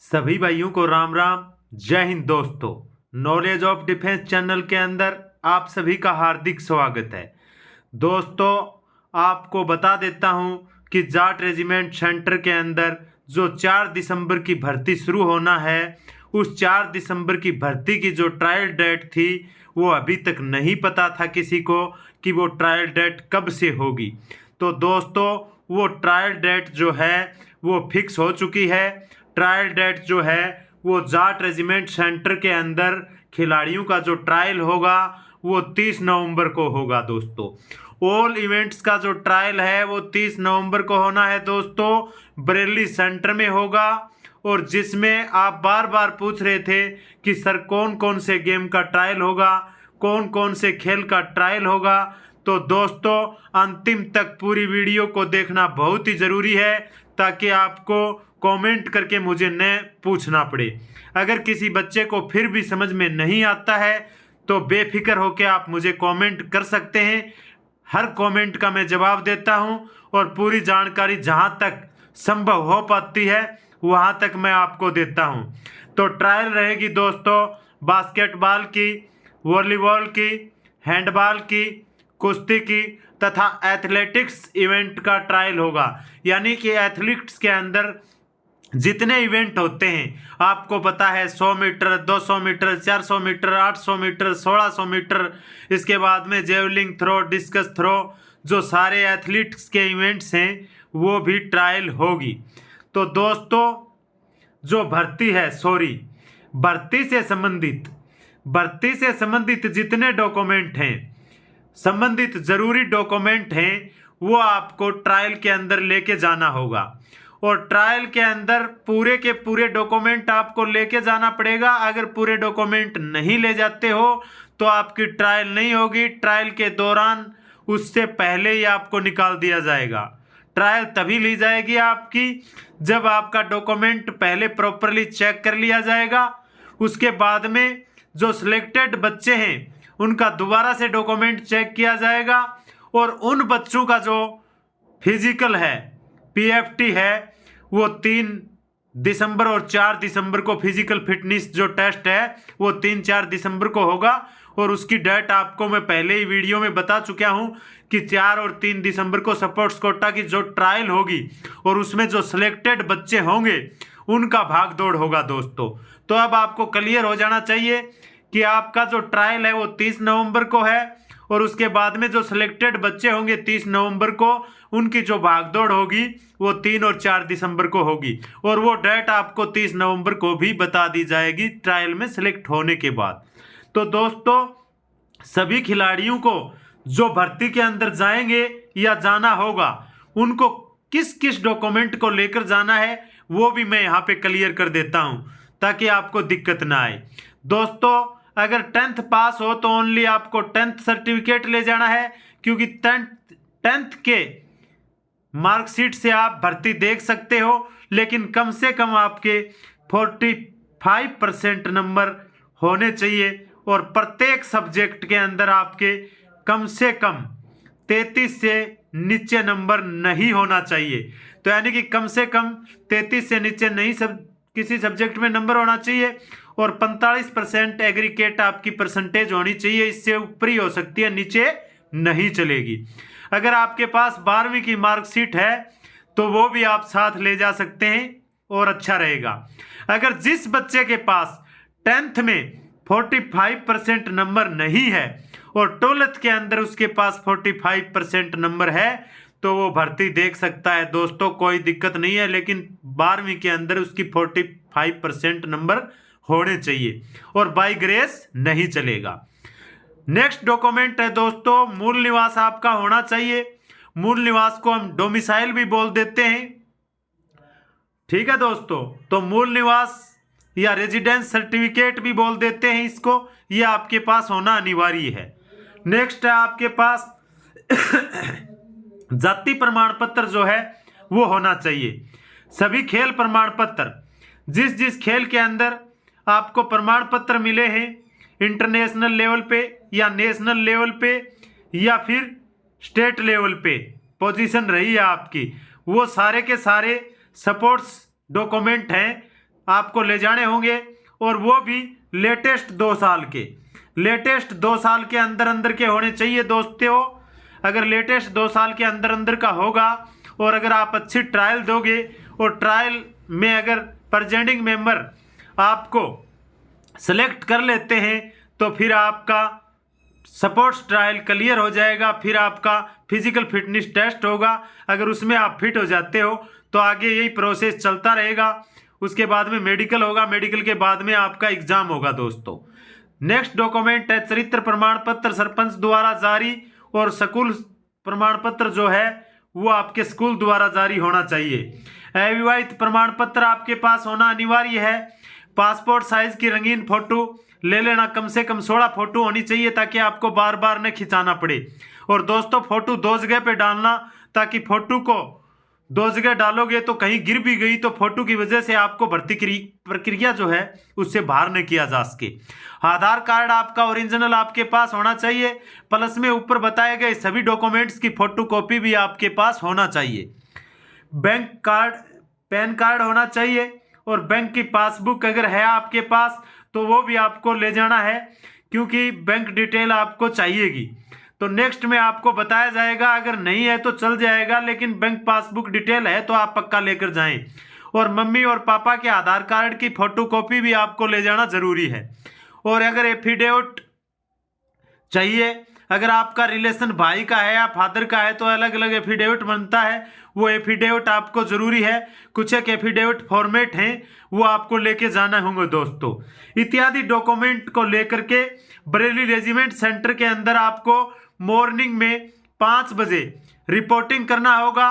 सभी भाइयों को राम राम। जय हिंद दोस्तों। नॉलेज ऑफ डिफेंस चैनल के अंदर आप सभी का हार्दिक स्वागत है। दोस्तों, आपको बता देता हूं कि जाट रेजिमेंट सेंटर के अंदर जो 4 दिसंबर की भर्ती शुरू होना है, उस 4 दिसंबर की भर्ती की जो ट्रायल डेट थी वो अभी तक नहीं पता था किसी को कि वो ट्रायल डेट कब से होगी। तो दोस्तों, वो ट्रायल डेट जो है वो फिक्स हो चुकी है। ट्रायल डेट जो है वो जाट रेजिमेंट सेंटर के अंदर खिलाड़ियों का जो ट्रायल होगा वो 30 नवंबर को होगा। दोस्तों, ऑल इवेंट्स का जो ट्रायल है वो 30 नवंबर को होना है। दोस्तों, बरेली सेंटर में होगा, और जिसमें आप बार बार पूछ रहे थे कि सर कौन कौन से गेम का ट्रायल होगा, कौन कौन से खेल का ट्रायल होगा। तो दोस्तों, अंतिम तक पूरी वीडियो को देखना बहुत ही ज़रूरी है, ताकि आपको कमेंट करके मुझे न पूछना पड़े। अगर किसी बच्चे को फिर भी समझ में नहीं आता है तो बेफिक्र होकर आप मुझे कमेंट कर सकते हैं। हर कमेंट का मैं जवाब देता हूं, और पूरी जानकारी जहां तक संभव हो पाती है वहां तक मैं आपको देता हूं। तो ट्रायल रहेगी दोस्तों बास्केटबॉल की, वॉलीबॉल की, हैंडबॉल की, कुश्ती की तथा एथलेटिक्स इवेंट का ट्रायल होगा। यानी कि एथलेटिक्स के अंदर जितने इवेंट होते हैं आपको पता है, 100 metre, 200 metre, 400 metre, 800 metre, 1600 metre, इसके बाद में जेवलिंग थ्रो, डिस्कस थ्रो, जो सारे एथलीट्स के इवेंट्स हैं वो भी ट्रायल होगी। तो दोस्तों, जो भर्ती है, भर्ती से संबंधित जितने डॉक्यूमेंट हैं, संबंधित जरूरी डॉक्यूमेंट हैं, वो आपको ट्रायल के अंदर लेके जाना होगा। और ट्रायल के अंदर पूरे के पूरे डॉक्यूमेंट आपको लेके जाना पड़ेगा। अगर पूरे डॉक्यूमेंट नहीं ले जाते हो तो आपकी ट्रायल नहीं होगी। ट्रायल के दौरान उससे पहले ही आपको निकाल दिया जाएगा। ट्रायल तभी ली जाएगी आपकी जब आपका डॉक्यूमेंट पहले प्रॉपरली चेक कर लिया जाएगा। उसके बाद में जो सिलेक्टेड बच्चे हैं उनका दोबारा से डॉक्यूमेंट चेक किया जाएगा, और उन बच्चों का जो फिजिकल है, पीएफटी है, वो 3 दिसंबर और 4 दिसंबर को फिजिकल फिटनेस जो टेस्ट है वो 3-4 दिसंबर को होगा। और उसकी डेट आपको मैं पहले ही वीडियो में बता चुका हूं कि 4 और 3 दिसंबर को स्पोर्ट्स कोटा की जो ट्रायल होगी और उसमें जो सिलेक्टेड बच्चे होंगे उनका भाग दौड़ होगा। दोस्तों, तो अब आपको क्लियर हो जाना चाहिए कि आपका जो ट्रायल है वो 30 नवंबर को है, और उसके बाद में जो सिलेक्टेड बच्चे होंगे 30 नवंबर को, उनकी जो भागदौड़ होगी वो 3 और 4 दिसंबर को होगी। और वो डेट आपको 30 नवंबर को भी बता दी जाएगी ट्रायल में सिलेक्ट होने के बाद। तो दोस्तों, सभी खिलाड़ियों को जो भर्ती के अंदर जाएंगे या जाना होगा, उनको किस किस डॉक्यूमेंट को लेकर जाना है वो भी मैं यहाँ पे क्लियर कर देता हूँ, ताकि आपको दिक्कत ना आए। दोस्तों, अगर 10th पास हो तो ओनली आपको 10th सर्टिफिकेट ले जाना है, क्योंकि 10th के मार्कशीट से आप भर्ती देख सकते हो, लेकिन कम से कम आपके 45% नंबर होने चाहिए, और प्रत्येक सब्जेक्ट के अंदर आपके कम से कम 33 से नीचे नंबर नहीं होना चाहिए। तो यानी कि कम से कम 33 से नीचे नहीं किसी सब्जेक्ट में नंबर होना चाहिए, और 45% एग्रीगेट आपकी परसेंटेज होनी चाहिए। इससे ऊपर ही हो सकती है, नीचे नहीं चलेगी। अगर आपके पास 12वीं की मार्कशीट है तो वो भी आप साथ ले जा सकते हैं और अच्छा रहेगा। अगर जिस बच्चे के पास 10th में 45% नंबर नहीं है और 12th के अंदर उसके पास 45% नंबर है तो वो भर्ती देख सकता है। दोस्तों, कोई दिक्कत नहीं है, लेकिन 12वीं के अंदर उसकी 45% नंबर होने चाहिए, और बाई ग्रेस नहीं चलेगा। नेक्स्ट डॉक्यूमेंट है दोस्तों, मूल निवास आपका होना चाहिए। मूल निवास को हम डोमिसाइल भी बोल देते हैं, ठीक है दोस्तों। तो मूल निवास या रेजिडेंस सर्टिफिकेट भी बोल देते हैं इसको, ये आपके पास होना अनिवार्य है। नेक्स्ट है आपके पास जाति प्रमाण पत्र जो है वो होना चाहिए। सभी खेल प्रमाण पत्र, जिस जिस खेल के अंदर आपको प्रमाण पत्र मिले हैं इंटरनेशनल लेवल पे या नेशनल लेवल पे या फिर स्टेट लेवल पे पोजीशन रही है आपकी, वो सारे के सारे सपोर्ट्स डॉक्यूमेंट हैं आपको ले जाने होंगे, और वो भी लेटेस्ट 2 साल के। लेटेस्ट 2 साल के अंदर अंदर के होने चाहिए दोस्तों। अगर लेटेस्ट 2 साल के अंदर अंदर का होगा और अगर आप अच्छी ट्रायल दोगे और ट्रायल में अगर प्रेजेंटिंग मेंबर आपको सेलेक्ट कर लेते हैं तो फिर आपका स्पोर्ट्स ट्रायल क्लियर हो जाएगा। फिर आपका फिजिकल फिटनेस टेस्ट होगा। अगर उसमें आप फिट हो जाते हो तो आगे यही प्रोसेस चलता रहेगा। उसके बाद में मेडिकल होगा, मेडिकल के बाद में आपका एग्जाम होगा दोस्तों। नेक्स्ट डॉक्यूमेंट है चरित्र प्रमाण पत्र सरपंच द्वारा जारी, और स्कूल प्रमाण पत्र जो है वो आपके स्कूल द्वारा जारी होना चाहिए। अविवाहित प्रमाण पत्र आपके पास होना अनिवार्य है। पासपोर्ट साइज की रंगीन फोटो ले लेना, कम से कम 16 फोटो होनी चाहिए ताकि आपको बार बार न खिंचाना पड़े। और दोस्तों फोटो 2 जगह पे डालना, ताकि फोटो को 2 जगह डालोगे तो कहीं गिर भी गई तो फोटो की वजह से आपको भर्ती प्रक्रिया जो है उससे बाहर न किया जा सके। आधार कार्ड आपका ओरिजिनल आपके पास होना चाहिए, प्लस में ऊपर बताए गए सभी डॉक्यूमेंट्स की फोटोकॉपी भी आपके पास होना चाहिए। बैंक कार्ड, पैन कार्ड होना चाहिए, और बैंक की पासबुक अगर है आपके पास तो वो भी आपको ले जाना है, क्योंकि बैंक डिटेल आपको चाहिएगी। तो नेक्स्ट में आपको बताया जाएगा, अगर नहीं है तो चल जाएगा, लेकिन बैंक पासबुक डिटेल है तो आप पक्का लेकर जाएं। और मम्मी और पापा के आधार कार्ड की फोटोकॉपी भी आपको ले जाना जरूरी है। और अगर एफिडेविट चाहिए, अगर आपका रिलेशन भाई का है या फादर का है तो अलग अलग एफिडेविट बनता है, वो एफिडेविट आपको जरूरी है। कुछ एक एफिडेविट फॉर्मेट हैं वो आपको लेके जाना होंगे दोस्तों। इत्यादि डॉक्यूमेंट को लेकर के बरेली रेजिमेंट सेंटर के अंदर आपको मॉर्निंग में 5 बजे रिपोर्टिंग करना होगा।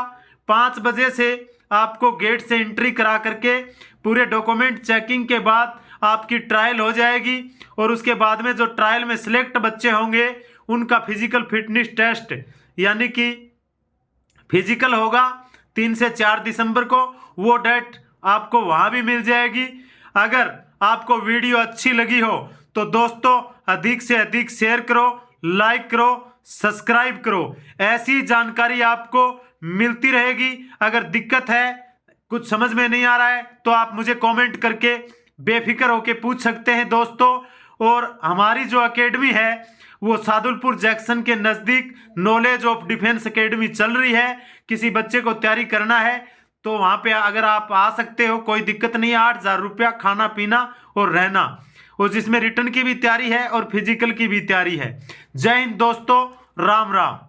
5 बजे से आपको गेट से एंट्री करा करके पूरे डॉक्यूमेंट चेकिंग के बाद आपकी ट्रायल हो जाएगी, और उसके बाद में जो ट्रायल में सिलेक्ट बच्चे होंगे उनका फिजिकल फिटनेस टेस्ट यानी कि फिजिकल होगा 3 से 4 दिसंबर को। वो डेट आपको वहां भी मिल जाएगी। अगर आपको वीडियो अच्छी लगी हो तो दोस्तों अधिक से अधिक शेयर करो, लाइक करो, सब्सक्राइब करो। ऐसी जानकारी आपको मिलती रहेगी। अगर दिक्कत है, कुछ समझ में नहीं आ रहा है तो आप मुझे कमेंट करके बेफिक्र होके पूछ सकते हैं दोस्तों। और हमारी जो एकेडमी है वो सादुलपुर जंक्शन के नज़दीक नॉलेज ऑफ डिफेंस एकेडमी चल रही है। किसी बच्चे को तैयारी करना है तो वहाँ पे अगर आप आ सकते हो, कोई दिक्कत नहीं है। 8,000 रुपया खाना पीना और रहना, और जिसमें रिटर्न की भी तैयारी है और फिजिकल की भी तैयारी है। जय हिंद दोस्तों, राम राम।